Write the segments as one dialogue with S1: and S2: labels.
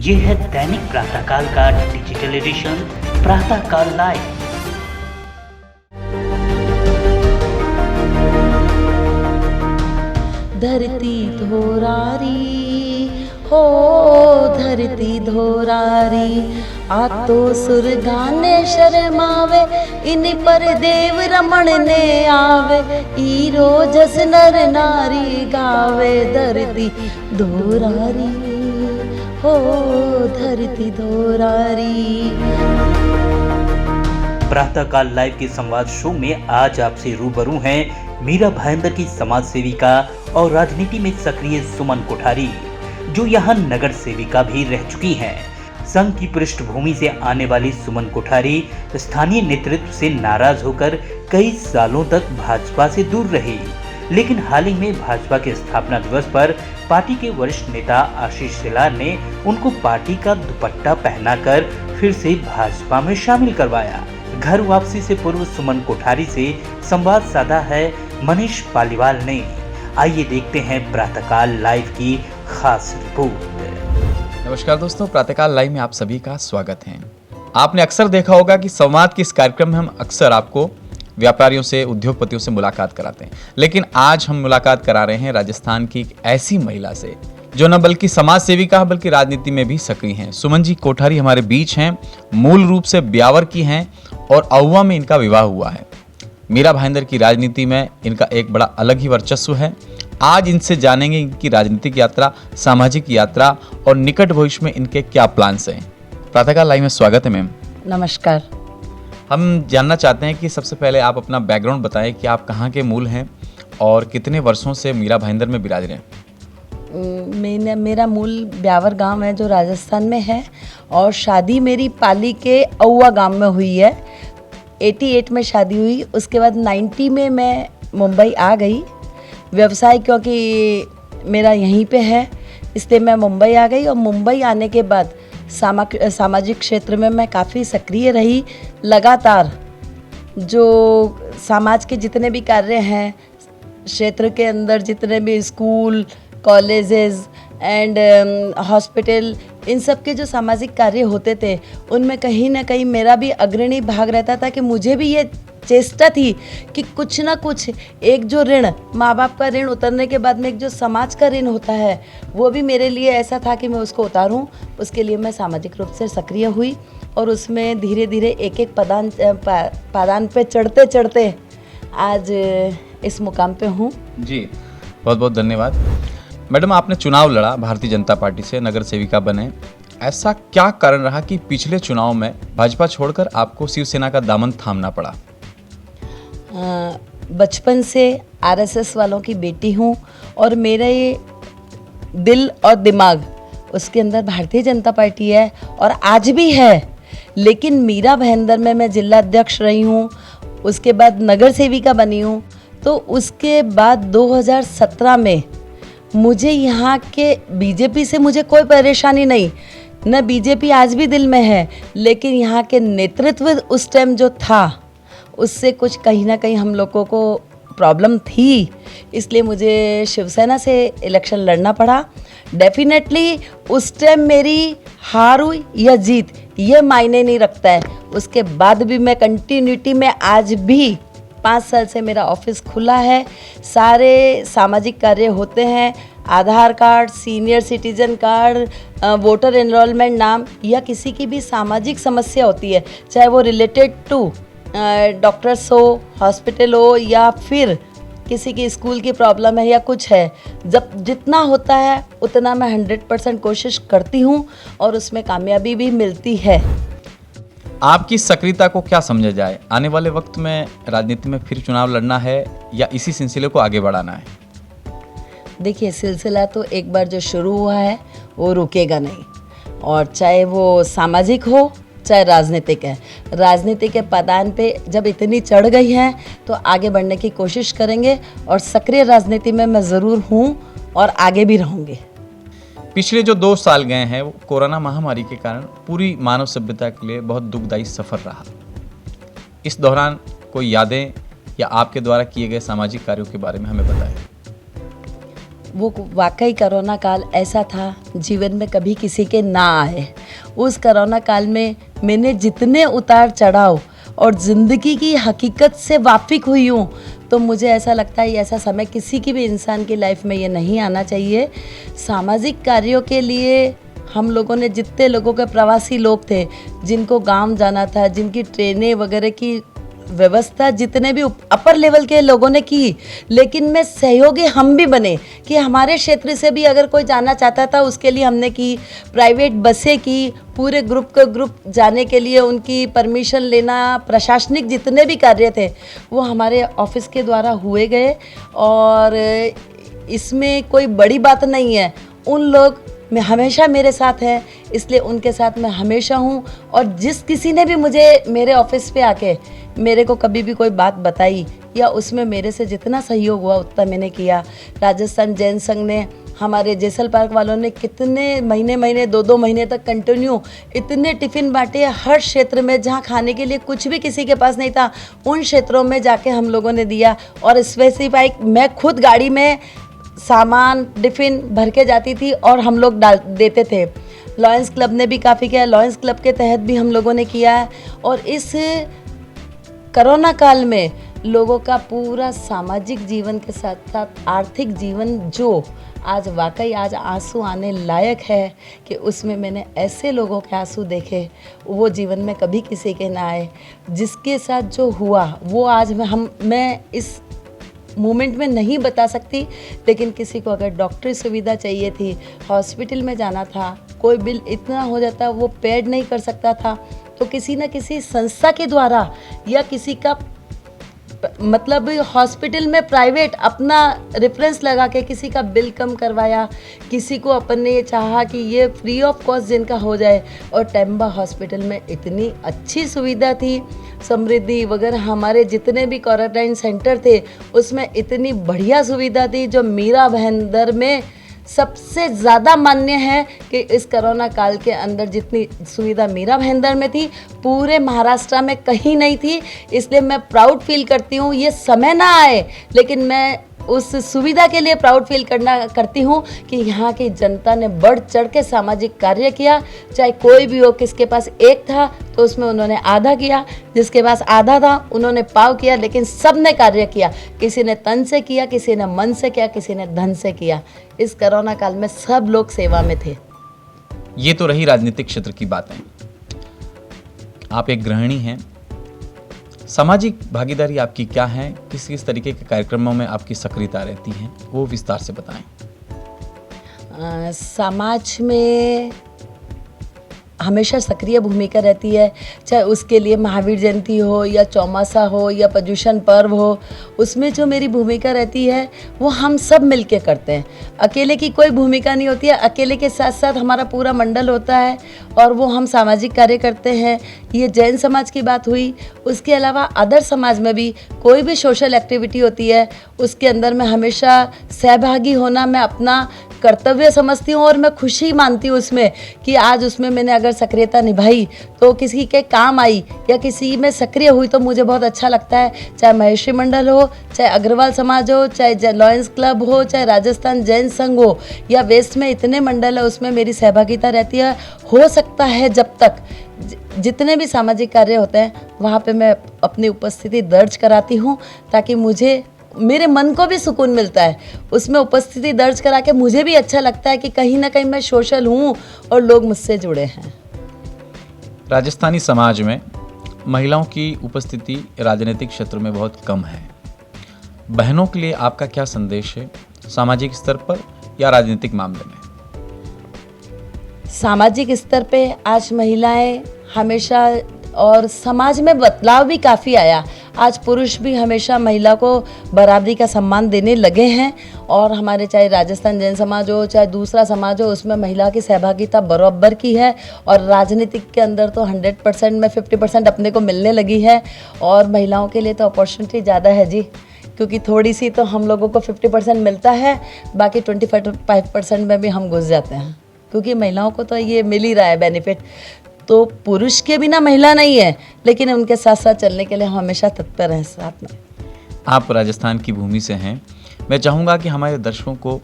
S1: ये है दैनिक प्रातःकाल का डिजिटल एडिशन प्रातःकाल लाइव।
S2: धरती धोरारी हो धरती धोरारी, आ तो सुर गाने शर्मावे, इन पर देव रमण ने आवे, ईरो जस नर नारी गावे। धरती धोरारी हो धरती धोरारी।
S1: प्रातःकाल लाइव के संवाद शो में आज आपसे रूबरू हैं मीरा भाईंदर की समाज सेविका और राजनीति में सक्रिय सुमन कोठारी, जो यहाँ नगर सेविका भी रह चुकी हैं। संघ की पृष्ठभूमि से आने वाली सुमन कोठारी स्थानीय नेतृत्व से नाराज होकर कई सालों तक भाजपा से दूर रही, लेकिन हाल ही में भाजपा के स्थापना दिवस पर पार्टी के वरिष्ठ नेता आशीष शेलार ने उनको पार्टी का दुपट्टा पहनाकर फिर से भाजपा में शामिल करवाया। घर वापसी से पूर्व सुमन कोठारी से संवाद साधा है मनीष पालीवाल ने। आइए देखते हैं प्रातःकाल लाइव की खास रिपोर्ट।
S3: नमस्कार दोस्तों, प्रातःकाल लाइव में आप सभी का स्वागत है। आपने अक्सर देखा होगा कि संवाद के इस कार्यक्रम में हम अक्सर आपको व्यापारियों से, उद्योगपतियों से मुलाकात कराते हैं, लेकिन आज हम मुलाकात करा रहे हैं राजस्थान की एक ऐसी महिला से जो न बल्कि समाज सेविका बल्कि राजनीति में भी सक्रिय हैं। सुमन जी कोठारी हमारे बीच हैं। मूल रूप से ब्यावर की हैं और अहुआ में इनका विवाह हुआ है। मीरा भाईंदर की राजनीति में इनका एक बड़ा अलग ही वर्चस्व है। आज इनसे जानेंगे इनकी राजनीतिक यात्रा, सामाजिक यात्रा और निकट भविष्य में इनके क्या प्लान्स हैं। प्रातःकाल लाइव में स्वागत है मैम।
S2: नमस्कार।
S3: हम जानना चाहते हैं कि सबसे पहले आप अपना बैकग्राउंड बताएं कि आप कहाँ के मूल हैं और कितने वर्षों से मीरा भाईंदर में विराज रहे हैं।
S2: मेरा मूल ब्यावर गांव है जो राजस्थान में है, और शादी मेरी पाली के अहुआ गांव में हुई है। 88 में शादी हुई, उसके बाद 90 में मैं मुंबई आ गई। व्यवसाय क्योंकि मेरा यहीं पे है, इसलिए मैं मुंबई आ गई, और मुंबई आने के बाद सामाजिक क्षेत्र में मैं काफ़ी सक्रिय रही। लगातार जो समाज के जितने भी कार्य हैं, क्षेत्र के अंदर जितने भी स्कूल, कॉलेजेस एंड हॉस्पिटल, इन सब के जो सामाजिक कार्य होते थे, उनमें कहीं ना कहीं मेरा भी अग्रणी भाग रहता था कि मुझे भी ये चेष्टा थी कि कुछ ना कुछ एक जो ऋण, माँ बाप का ऋण उतरने के बाद में एक जो समाज का ऋण होता है, वो भी मेरे लिए ऐसा था कि मैं उसको उतारूं। उसके लिए मैं सामाजिक रूप से सक्रिय हुई, और उसमें धीरे धीरे एक एक पादान पे चढ़ते चढ़ते आज इस मुकाम पे हूँ। जी,
S3: बहुत बहुत धन्यवाद। मैडम, आपने चुनाव लड़ा, भारतीय जनता पार्टी से नगर सेविका बने। ऐसा क्या कारण रहा कि पिछले चुनाव में भाजपा छोड़कर आपको शिवसेना का दामन थामना पड़ा?
S2: बचपन से आरएसएस वालों की बेटी हूँ, और मेरे दिल और दिमाग उसके अंदर भारतीय जनता पार्टी है और आज भी है। लेकिन मीरा भाईंदर में मैं जिला अध्यक्ष रही हूँ, उसके बाद नगर सेविका बनी हूँ। तो उसके बाद 2017 में मुझे यहाँ के बीजेपी से मुझे कोई परेशानी नहीं, न बीजेपी आज भी दिल में है, लेकिन यहाँ के नेतृत्व उस टाइम जो था, उससे कुछ कहीं ना कहीं हम लोगों को प्रॉब्लम थी, इसलिए मुझे शिवसेना से इलेक्शन लड़ना पड़ा। डेफिनेटली उस टाइम मेरी हार हुई या जीत ये मायने नहीं रखता है। उसके बाद भी मैं कंटिन्यूटी में, आज भी 5 साल से मेरा ऑफिस खुला है। सारे सामाजिक कार्य होते हैं, Aadhaar card, senior citizen card, voter enrolment नाम, या किसी की भी सामाजिक समस्या होती है, चाहे वो रिलेटेड टू डॉक्टर्स हो, हॉस्पिटल हो, या फिर किसी की स्कूल की प्रॉब्लम है या कुछ है, जब जितना होता है उतना मैं 100% कोशिश करती हूँ, और उसमें कामयाबी भी मिलती है।
S3: आपकी सक्रियता को क्या समझा जाए? आने वाले वक्त में राजनीति में फिर चुनाव लड़ना है या इसी सिलसिले को आगे बढ़ाना है?
S2: देखिए, सिलसिला तो एक बार जो शुरू हुआ है वो रुकेगा नहीं, और चाहे वो सामाजिक हो चाहे राजनीतिक है। राजनीति के पदान पे जब इतनी चढ़ गई हैं तो आगे बढ़ने की कोशिश करेंगे, और सक्रिय राजनीति में मैं ज़रूर हूँ और आगे भी रहूँगी।
S3: पिछले जो 2 साल गए हैं वो कोरोना महामारी के कारण पूरी मानव सभ्यता के लिए बहुत दुखदायी सफ़र रहा। इस दौरान कोई यादें या आपके द्वारा किए गए सामाजिक कार्यों के बारे में हमें बताएं।
S2: वो वाकई कोरोना काल ऐसा था जीवन में कभी किसी के ना आए। उस कोरोना काल में मैंने जितने उतार चढ़ाव और ज़िंदगी की हकीकत से वाकिफ़ हुई हूँ, तो मुझे ऐसा लगता है ऐसा समय किसी की भी इंसान की लाइफ में ये नहीं आना चाहिए। सामाजिक कार्यों के लिए हम लोगों ने, जितने लोगों के प्रवासी लोग थे जिनको गांव जाना था, जिनकी ट्रेनें वगैरह की व्यवस्था जितने भी अपर लेवल के लोगों ने की, लेकिन में सहयोगी हम भी बने कि हमारे क्षेत्र से भी अगर कोई जाना चाहता था उसके लिए हमने की, प्राइवेट बसें की, पूरे ग्रुप के ग्रुप जाने के लिए उनकी परमिशन लेना, प्रशासनिक जितने भी कार्य थे वो हमारे ऑफिस के द्वारा हुए गए। और इसमें कोई बड़ी बात नहीं है, उन लोग मैं हमेशा मेरे साथ है, इसलिए उनके साथ मैं हमेशा हूँ। और जिस किसी ने भी मुझे मेरे ऑफिस पे आके मेरे को कभी भी कोई बात बताई या उसमें मेरे से जितना सहयोग हुआ उतना मैंने किया। राजस्थान जैन संघ ने, हमारे जैसल पार्क वालों ने कितने महीने 2-2 महीने तक कंटिन्यू इतने टिफ़िन बांटे हर क्षेत्र में, जहाँ खाने के लिए कुछ भी किसी के पास नहीं था, उन क्षेत्रों में जाके हम लोगों ने दिया। और स्पेसिफाइक मैं खुद गाड़ी में सामान टिफ़िन भर के जाती थी और हम लोग डाल देते थे। लॉयंस क्लब ने भी काफ़ी किया, लॉयंस क्लब के तहत भी हम लोगों ने किया है। और इस कोरोना काल में लोगों का पूरा सामाजिक जीवन के साथ साथ आर्थिक जीवन जो आज वाकई आज आंसू आने लायक है कि उसमें मैंने ऐसे लोगों के आंसू देखे वो जीवन में कभी किसी के ना आए। जिसके साथ जो हुआ वो आज मैं इस मोमेंट में नहीं बता सकती, लेकिन किसी को अगर डॉक्टरी सुविधा चाहिए थी, हॉस्पिटल में जाना था, कोई बिल इतना हो जाता वो पेड नहीं कर सकता था, तो किसी न किसी संस्था के द्वारा या किसी का मतलब हॉस्पिटल में प्राइवेट अपना रेफरेंस लगा के किसी का बिल कम करवाया, किसी को अपन ने ये चाहा कि ये फ्री ऑफ कॉस्ट जिनका हो जाए। और टेम्बा हॉस्पिटल में इतनी अच्छी सुविधा थी, समृद्धि वगैरह हमारे जितने भी क्वारंटाइन सेंटर थे उसमें इतनी बढ़िया सुविधा थी, जो मीरा भाईंदर में सबसे ज़्यादा मान्य है कि इस कोरोना काल के अंदर जितनी सुविधा मीरा भाईंदर में थी पूरे महाराष्ट्र में कहीं नहीं थी। इसलिए मैं प्राउड फील करती हूँ, ये समय ना आए लेकिन मैं उस सुविधा के लिए प्राउड फील करती हूँ कि यहाँ की जनता ने बढ़ चढ़ के सामाजिक कार्य किया। चाहे कोई भी हो, किसके पास एक था तो उसमें उन्होंने आधा किया, जिसके पास आधा था उन्होंने पाव किया, लेकिन सब ने कार्य किया। किसी ने तन से किया, किसी ने मन से किया, किसी ने धन से किया। इस कोरोना काल में सब लोग सेवा में थे।
S3: ये तो रही राजनीतिक क्षेत्र की बातें। आप एक गृहिणी हैं, सामाजिक भागीदारी आपकी क्या है, किस किस तरीके के कार्यक्रमों में आपकी सक्रियता रहती है, वो विस्तार से बताएं।
S2: समाज में हमेशा सक्रिय भूमिका रहती है, चाहे उसके लिए महावीर जयंती हो या चौमासा हो या पर्युषण पर्व हो, उसमें जो मेरी भूमिका रहती है वो हम सब मिलके करते हैं। अकेले की कोई भूमिका नहीं होती है, अकेले के साथ साथ हमारा पूरा मंडल होता है और वो हम सामाजिक कार्य करते हैं। ये जैन समाज की बात हुई, उसके अलावा अदर समाज में भी कोई भी सोशल एक्टिविटी होती है उसके अंदर मैं हमेशा सहभागी होना मैं अपना कर्तव्य समझती हूँ और मैं खुशी मानती हूँ उसमें कि आज उसमें मैंने अगर सक्रियता निभाई तो किसी के काम आई या किसी में सक्रिय हुई तो मुझे बहुत अच्छा लगता है। चाहे महेश्वरी मंडल हो, चाहे अग्रवाल समाज हो, चाहे लॉयंस क्लब हो, चाहे राजस्थान जैन संघ हो या वेस्ट में इतने मंडल है उसमें मेरी सहभागिता रहती है। हो सकता है जब तक जितने भी सामाजिक कार्य होते हैं वहाँ पे मैं अपनी उपस्थिति दर्ज कराती हूँ ताकि मुझे मेरे मन को भी सुकून मिलता है। उसमें उपस्थिति दर्ज करा के मुझे भी अच्छा लगता है कि कहीं ना कहीं मैं सोशल हूँ और लोग मुझसे जुड़े हैं।
S3: राजस्थानी समाज में महिलाओं की उपस्थिति राजनीतिक क्षेत्र में बहुत कम है। बहनों के लिए आपका क्या संदेश है, सामाजिक स्तर पर या राजनीतिक मामले में?
S2: सामाजिक स्तर पे आज महिलाएं हमेशा, और समाज में बदलाव भी काफ़ी आया। आज पुरुष भी हमेशा महिला को बराबरी का सम्मान देने लगे हैं और हमारे चाहे राजस्थान जैन समाज हो चाहे दूसरा समाज हो उसमें महिला की सहभागिता बराबर की है। और राजनीतिक के अंदर तो 100% में 50% अपने को मिलने लगी है। और महिलाओं के लिए तो अपॉर्चुनिटी ज़्यादा है जी, क्योंकि थोड़ी सी तो हम लोगों को 50% मिलता है, बाकी 25% में भी हम घुस जाते हैं, क्योंकि महिलाओं को तो ये मिल ही रहा है बेनिफिट। तो पुरुष के बिना महिला नहीं है, लेकिन उनके साथ साथ चलने के लिए हम हमेशा तत्पर हैं साथ में।
S3: आप राजस्थान की भूमि से हैं, मैं चाहूँगा कि हमारे दर्शकों को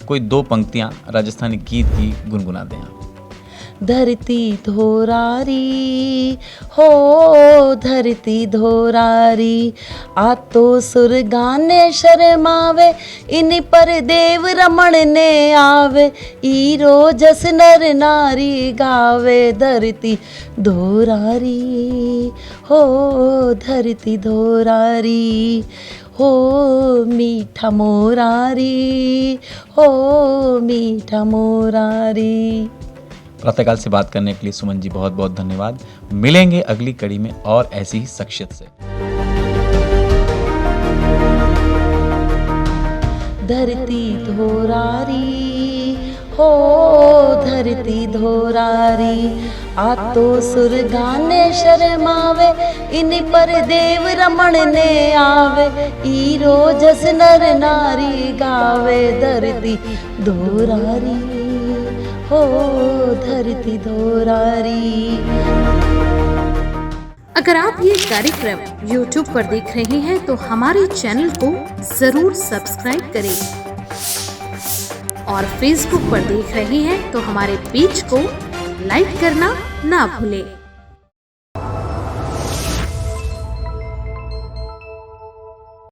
S3: कोई 2 पंक्तियां राजस्थानी गीत की गुनगुना दें आप।
S2: धरती धोरारी हो धरती धोरारी, आ तो सुर गाने शर्मावे, इन पर देव रमण ने आवे, ईरो जस नर नारी गावे। धरती धोरारी हो धरती धोरारी, हो मीठा मोरारी, हो मीठा मोरारी।
S3: प्रातःकाल से बात करने के लिए सुमन जी बहुत बहुत धन्यवाद। मिलेंगे अगली कड़ी में और ऐसी ही शख्सियत से।
S2: धरती धोरारी हो धरती धोरारी, आ तो सुर गाने शर्मावे, इन पर देव रमण ने आवे, ईरो जस नर नारी गावे। धरती धोरारी हो धरती धोरारी।
S4: अगर आप ये कार्यक्रम YouTube पर देख रहे हैं तो हमारे चैनल को जरूर सब्सक्राइब करें और Facebook पर देख रहे हैं तो हमारे पेज को लाइक करना ना भूलें।